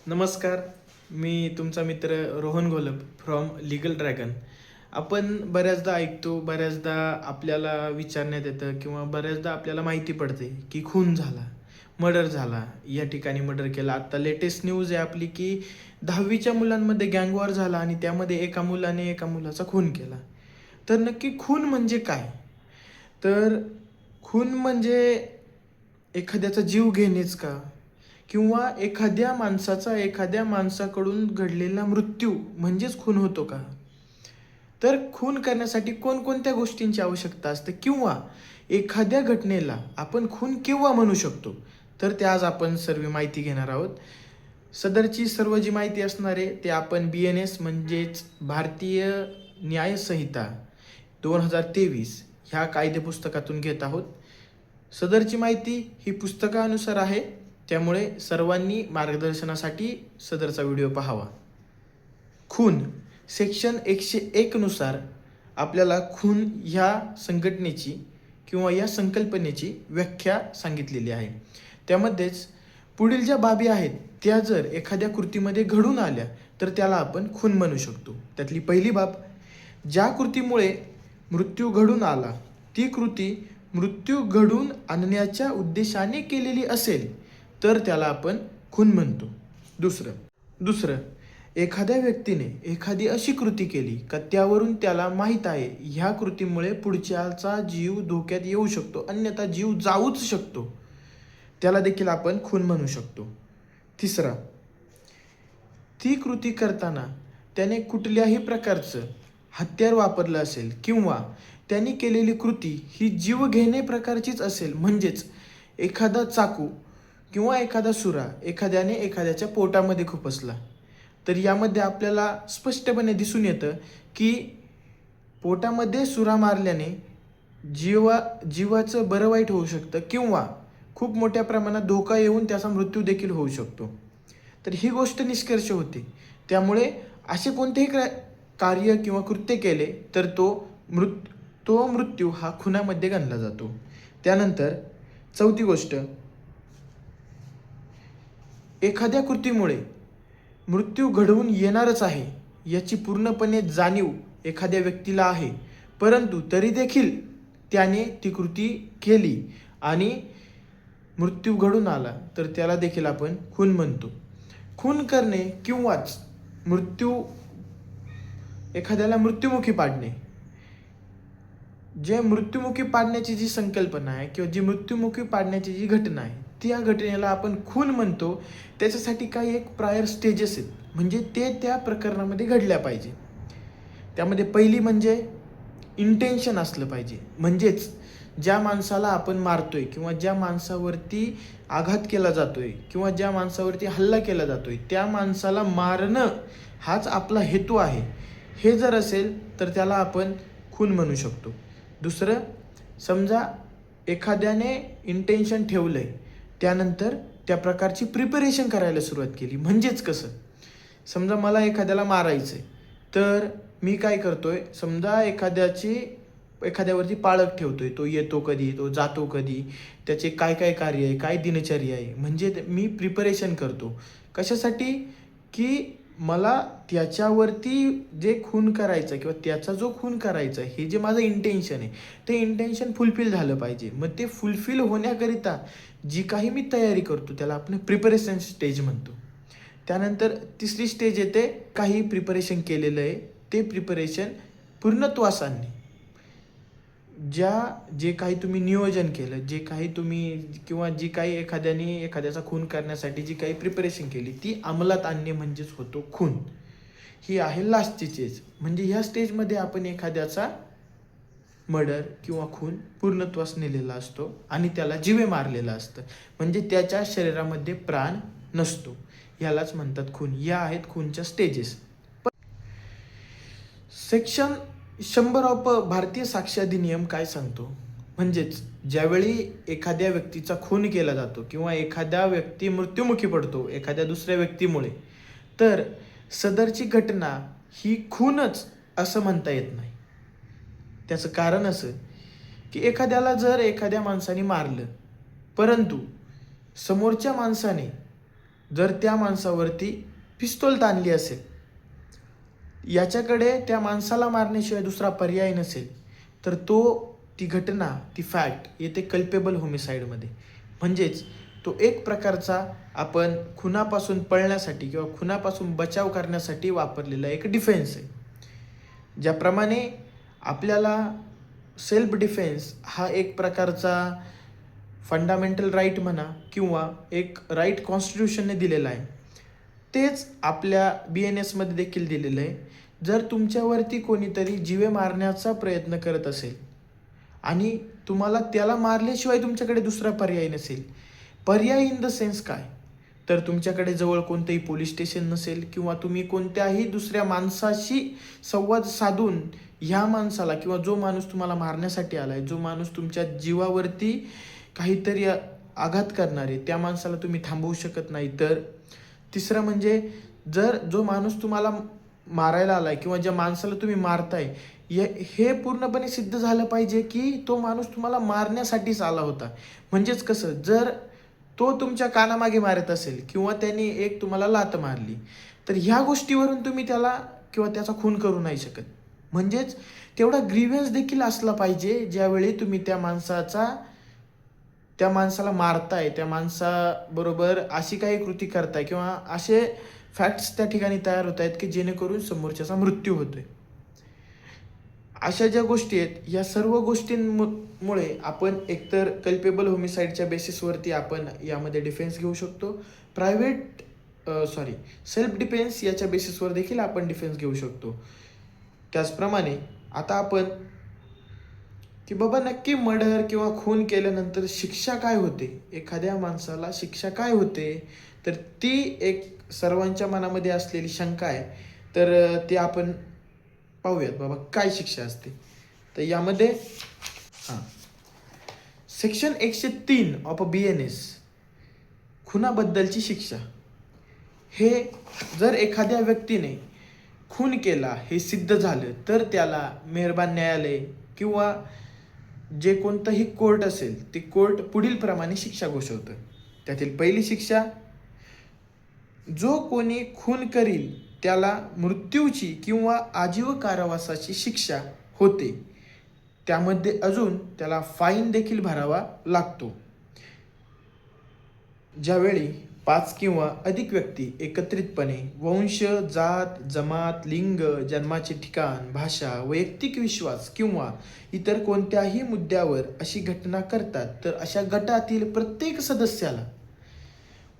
नमस्कार. मी तुमचा मित्र Rohan Gholap from legal dragon. आपण बऱ्याचदा ऐकतो, बऱ्याचदा आपल्याला विचारण्यात येतं किंवा बऱ्याचदा आपल्याला माहिती पडते की खून झाला, मर्डर झाला, या ठिकाणी मर्डर केला. आत्ता लेटेस्ट न्यूज आहे आपली की 10वीच्या मुलांमध्ये गँगवॉर झाला आणि त्यामध्ये एका मुलाने एका मुलाचा खून केला. तर नक्की खून म्हणजे काय? तर खून म्हणजे एखाद्याचा जीव घेणेच का? किंवा एखाद्या माणसाचा एखाद्या माणसाकडून घडलेला मृत्यू म्हणजेच खून होतो का? तर खून करण्यासाठी कोणकोणत्या गोष्टींची आवश्यकता असते किंवा एखाद्या घटनेला आपण खून केव्हा म्हणू शकतो? तर ते आज आपण सर्व माहिती घेणार आहोत. सदरची सर्व जी माहिती असणार आहे ते आपण BNS म्हणजेच भारतीय न्याय संहिता 2023 ह्या कायदे पुस्तकातून घेत आहोत. सदरची माहिती ही पुस्तकानुसार आहे, त्यामुळे सर्वांनी मार्गदर्शनासाठी सदरचा व्हिडिओ पाहावा. खून सेक्शन 101 नुसार आपल्याला खून ह्या संघटनेची किंवा या संकल्पनेची व्याख्या सांगितलेली आहे. त्यामध्येच पुढील ज्या बाबी आहेत त्या जर एखाद्या कृतीमध्ये घडून आल्या तर त्याला आपण खून म्हणू शकतो. त्यातली पहिली बाब, ज्या कृतीमुळे मृत्यू घडून आला ती कृती मृत्यू घडून आणण्याच्या उद्देशाने केलेली असेल तर त्याला आपण खून म्हणतो. दुसरं एखाद्या व्यक्तीने एखादी अशी कृती केली का त्यावरून त्याला माहीत आहे ह्या कृतीमुळे पुढच्याचा जीव धोक्यात येऊ शकतो, अन्यथा जीव जाऊच शकतो, त्याला देखील आपण खून म्हणू शकतो. तिसरा, ती कृती करताना त्याने कुठल्याही प्रकारचं हत्यार वापरलं असेल किंवा त्यांनी केलेली कृती ही जीवघेणे प्रकारचीच असेल, म्हणजेच एखादा चाकू किंवा एखादा सुरा एखाद्याने एखाद्याच्या पोटामध्ये खुपसला, तर यामध्ये आपल्याला स्पष्टपणे दिसून येतं की पोटामध्ये सुरा मारल्याने जीवाचं बरं वाईट होऊ शकतं किंवा खूप मोठ्या प्रमाणात धोका येऊन त्याचा मृत्यू देखील होऊ शकतो. तर ही गोष्ट निष्कर्ष होते. त्यामुळे असे कोणतेही कार्य किंवा कृत्य केले तर तो मृत्यू हा खुनामध्ये गणला जातो. त्यानंतर चौथी गोष्ट, एखाद्या कृतीमुळे मृत्यू घडवून येणारच आहे याची पूर्णपणे जाणीव एखाद्या व्यक्तीला आहे, परंतु तरी देखील त्याने ती कृती केली आणि मृत्यू घडून आला तर त्याला देखील आपण खून म्हणतो. खून करणे किंवाच एखाद्याला मृत्युमुखी पाडणे, जे मृत्युमुखी पाडण्याची जी संकल्पना आहे किंवा जी मृत्युमुखी पाडण्याची जी घटना आहे त्या घटनेला आपण खून म्हणतो. त्याच्यासाठी काही एक प्रायर स्टेजेस आहेत, म्हणजे ते त्या प्रकरणामध्ये घडल्या पाहिजे. त्यामध्ये पहिली म्हणजे इंटेन्शन असलं पाहिजे, म्हणजेच ज्या माणसाला आपण मारतोय किंवा ज्या माणसावरती आघात केला जातोय किंवा ज्या माणसावरती हल्ला केला जातोय त्या माणसाला मारणं हाच आपला हेतू आहे, हे जर असेल तर त्याला आपण खून म्हणू शकतो. दुसरं, समजा एखाद्याने इंटेन्शन ठेवलंय, त्यानंतर त्या प्रकारची प्रिपरेशन करायला सुरुवात केली. म्हणजेच कसं, समजा मला एखाद्याला मारायचं आहे तर मी काय करतोय, समजा एखाद्यावरती पाळत ठेवतोय, तो येतो कधी, तो जातो कधी, त्याचे काय काय कार्य आहे, काय दिनचर्या आहे, म्हणजे मी प्रिपरेशन करतो. कशासाठी? की मला त्याच्यावरती जे खून करायचं किंवा त्याचा जो खून करायचा हे जे माझं इंटेन्शन आहे ते इंटेन्शन फुलफिल झालं पाहिजे. मग ते फुलफिल होण्याकरिता जी काही मी तयारी करतो त्याला आपण प्रिपरेशन स्टेज म्हणतो. त्यानंतर तिसरी स्टेज येते, काही प्रिपरेशन केलेलं आहे ते प्रिपरेशन पूर्णत्वास आणणे. जे काही तुम्ही नियोजन केलं, जे काही तुम्ही किंवा जी काही एखाद्याचा खून करण्यासाठी जी काही प्रिपरेशन केली ती अंमलात आणणे म्हणजेच होतो खून. ही आहे लास्टची स्टेज. म्हणजे ह्या स्टेजमध्ये आपण एखाद्याचा मर्डर किंवा खून पूर्णत्वास नेलेला असतो आणि त्याला जीवे मारलेला असतं, म्हणजे त्याच्या शरीरामध्ये प्राण नसतो. यालाच म्हणतात खून. या आहेत खूनच्या स्टेजेस. सेक्शन 100 ऑफ भारतीय साक्ष अधिनियम काय सांगतो, म्हणजेच ज्यावेळी एखाद्या व्यक्तीचा खून केला जातो किंवा एखादा व्यक्ती मृत्युमुखी पडतो एखाद्या दुसऱ्या व्यक्तीमुळे, तर सदरची घटना ही खूनच असं म्हणता येत नाही. त्याचं कारण असं की एखाद्याला जर एखाद्या माणसाने मारलं, परंतु समोरच्या माणसाने जर त्या माणसावरती पिस्तूल ताणली असेल, याच्याकडे त्या माणसाला मारण्याशिवाय दुसरा पर्याय नसेल, तर ती घटना, ती फॅक्ट येते कल्पेबल होमिसाईडमध्ये. म्हणजेच तो एक प्रकारचा आपण खुनापासून पळण्यासाठी किंवा खुनापासून बचाव करण्यासाठी वापरलेला एक डिफेन्स आहे. ज्याप्रमाणे आपल्याला सेल्फ डिफेन्स हा एक प्रकारचा फंडामेंटल राईट म्हणा किंवा एक राईट कॉन्स्टिट्यूशनने दिलेला आहे, तेच आपल्या BNS मध्ये देखील दिलेलं आहे. जर तुमच्यावरती कोणीतरी जीवे मारण्याचा प्रयत्न करत असेल आणि तुम्हाला त्याला मारल्याशिवाय तुमच्याकडे दुसरा पर्याय नसेल, पर्याय इन द सेन्स काय, तर तुमच्याकडे जवळ कोणतंही पोलीस स्टेशन नसेल किंवा तुम्ही कोणत्याही दुसऱ्या माणसाशी संवाद साधून ह्या माणसाला किंवा जो माणूस तुम्हाला मारण्यासाठी आलाय, जो माणूस तुमच्या जीवावरती काहीतरी आघात करणार आहे, त्या माणसाला तुम्ही थांबवू शकत नाही. तर तिसरं म्हणजे जर जो माणूस तुम्हाला मारायला आलाय किंवा ज्या माणसाला तुम्ही मारताय, हे पूर्णपणे सिद्ध झालं पाहिजे की तो माणूस तुम्हाला मारण्यासाठीच आला होता. म्हणजेच कसं, जर तो तुमच्या कानामागे मारत असेल किंवा त्यांनी एक तुम्हाला लात मारली, तर ह्या गोष्टीवरून तुम्ही त्याला किंवा त्याचा खून करू नाही शकत. म्हणजेच तेवढा ग्रीव्हन्स देखील असला पाहिजे ज्यावेळी तुम्ही त्या माणसाला मारताय, त्या माणसाबरोबर अशी काही कृती करताय किंवा असे फॅक्ट्स त्या ठिकाणी तयार होत आहेत की जेणेकरून समोरच्याचा मृत्यू होतोय. अशा ज्या गोष्टी आहेत, या सर्व गोष्टींमुळे आपण एकतर कल्पेबल होमिसाईडच्या बेसिसवरती आपण यामध्ये डिफेन्स घेऊ शकतो, सेल्फ डिफेन्स याच्या बेसिसवर देखील आपण डिफेन्स घेऊ शकतो. त्याचप्रमाणे आता आपण की बाबा नक्की मर्डर किंवा खून केल्यानंतर शिक्षा काय होते, एखाद्या माणसाला शिक्षा काय होते, तर ती एक सर्वांच्या मनामध्ये असलेली शंका आहे. तर ती आपण पाहूयात बाबा काय शिक्षा असते. तर यामध्ये सेक्शन 103 ऑफ BNS, खुनाबद्दलची शिक्षा. हे जर एखाद्या व्यक्तीने खून केला हे सिद्ध झालं तर त्याला मेहरबान न्यायालय किंवा जे कोणतंही कोर्ट असेल ते कोर्ट पुढील प्रमाणे शिक्षा घोषवतं. त्यातील पहिली शिक्षा, जो कोणी खून करील त्याला मृत्यूची किंवा आजीव कारावासाची शिक्षा होते. त्यामध्ये अजून त्याला फाईन देखील भरावा लागतो. ज्यावेळी 5 किंवा अधिक व्यक्ती एकत्रितपणे वंश, जात, जमात, लिंग, जन्माचे ठिकाण, भाषा, वैयक्तिक विश्वास किंवा इतर कोणत्याही मुद्द्यावर अशी घटना करतात, तर अशा गटातील प्रत्येक सदस्याला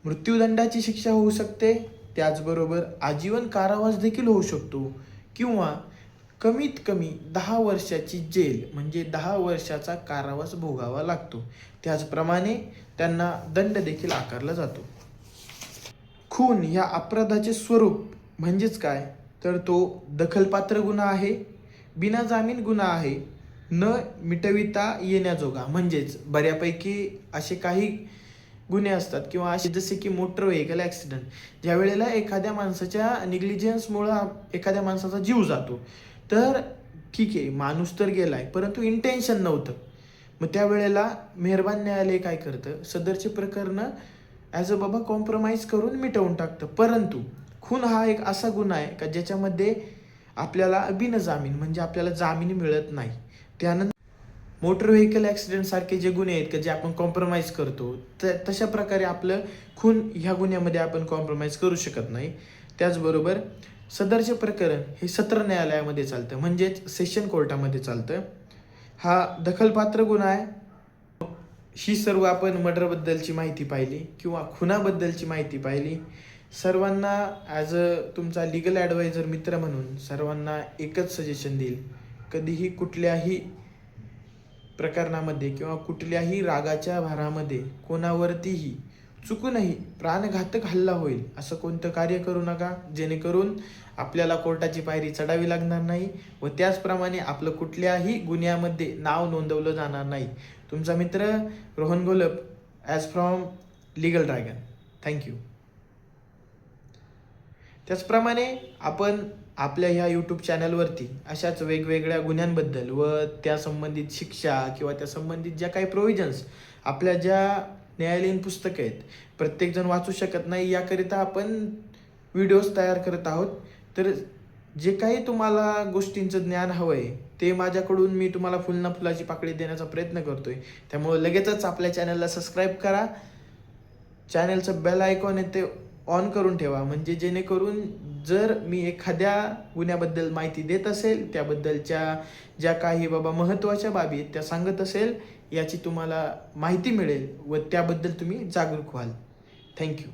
मृत्यूदंडाची शिक्षा होऊ शकते. त्याचबरोबर आजीवन कारावास देखील होऊ शकतो किंवा कमीत कमी 10 वर्षाची जेल म्हणजे 10 वर्षाचा कारावास भोगावा लागतो. त्याचप्रमाणे त्यांना दंड देखील आकारला जातो. खून या अपराधाचे स्वरूप म्हणजेच काय, तर तो दखलपात्र गुन्हा आहे, बिनाजामीन गुन्हा आहे, न मिटविता येण्याजोगा. म्हणजेच बऱ्यापैकी असे काही गुन्हे असतात किंवा असे जसे की मोटर व्हेकल ॲक्सिडेंट, ज्या वेळेला एखाद्या माणसाच्या निग्लिजन्समुळं एखाद्या माणसाचा जीव जातो, तर ठीक आहे माणूस तर गेलाय परंतु इंटेन्शन नव्हतं. मग त्यावेळेला मेहरबान न्यायालय काय करतं, सदरचे प्रकरण ॲज अ बाबा कॉम्प्रोमाइज करून मिटवून टाकतं. परंतु खून हा एक असा गुन्हा आहे का ज्याच्यामध्ये आपल्याला बिनजामीन म्हणजे आपल्याला जामीन मिळत नाही. त्यानंतर मोटर व्हेकल ॲक्सिडेंट सारखे जे गुन्हे आहेत का जे आपण कॉम्प्रोमाइज करतो, तशा प्रकारे आपलं खून ह्या गुन्ह्यामध्ये आपण कॉम्प्रोमाइज करू शकत नाही. त्याचबरोबर सदरचे प्रकरण हे सत्र न्यायालयामध्ये चालतं म्हणजेच सेशन कोर्टामध्ये चालतं. हा दखलपात्र गुन्हा आहे. ही सर्व आपण मर्डरबद्दलची माहिती पाहिली किंवा खुनाबद्दलची माहिती पाहिली. सर्वांना ॲज अ तुमचा लिगल ॲडवायझर मित्र म्हणून सर्वांना एकच सजेशन देईल, कधीही कुठल्याही प्रकरणामध्ये किंवा कुठल्याही रागाच्या भारामध्ये कोणावरतीही चुकूनही प्राणघातक हल्ला होईल असं कोणतं कार्य करू नका, जेणेकरून आपल्याला कोर्टाची पायरी चढावी लागणार नाही व त्याचप्रमाणे आपलं कुठल्याही गुन्ह्यामध्ये नाव नोंदवलं जाणार नाही. तुमचा मित्र Rohan Gholap, as from legal dragon. Thank you. त्याचप्रमाणे आपण आपल्या ह्या यूट्यूब चॅनलवरती अशाच वेगवेगळ्या गुन्ह्यांबद्दल व त्या संबंधित शिक्षा किंवा त्या संबंधित ज्या काही प्रोव्हिजन्स, आपल्या ज्या न्यायालयीन पुस्तकं आहेत, प्रत्येकजण वाचू शकत नाही, याकरिता आपण व्हिडिओज तयार करत आहोत. तर जे काही तुम्हाला गोष्टींचं ज्ञान हवं आहे ते माझ्याकडून मी तुम्हाला फुल ना फुलाची पाकळी देण्याचा प्रयत्न करतोय. त्यामुळे लगेचच आपल्या चॅनलला सबस्क्राईब करा. चॅनलचं बेल आयकॉन आहे ते ऑन करून ठेवा, म्हणजे जेणेकरून जर मी एखाद्या गुन्ह्याबद्दल माहिती देत असेल, त्याबद्दलच्या ज्या काही बाबा महत्त्वाच्या बाबी आहेत त्या सांगत असेल, याची तुम्हाला माहिती मिळेल व त्याबद्दल तुम्ही जागरूक व्हाल. थँक्यू.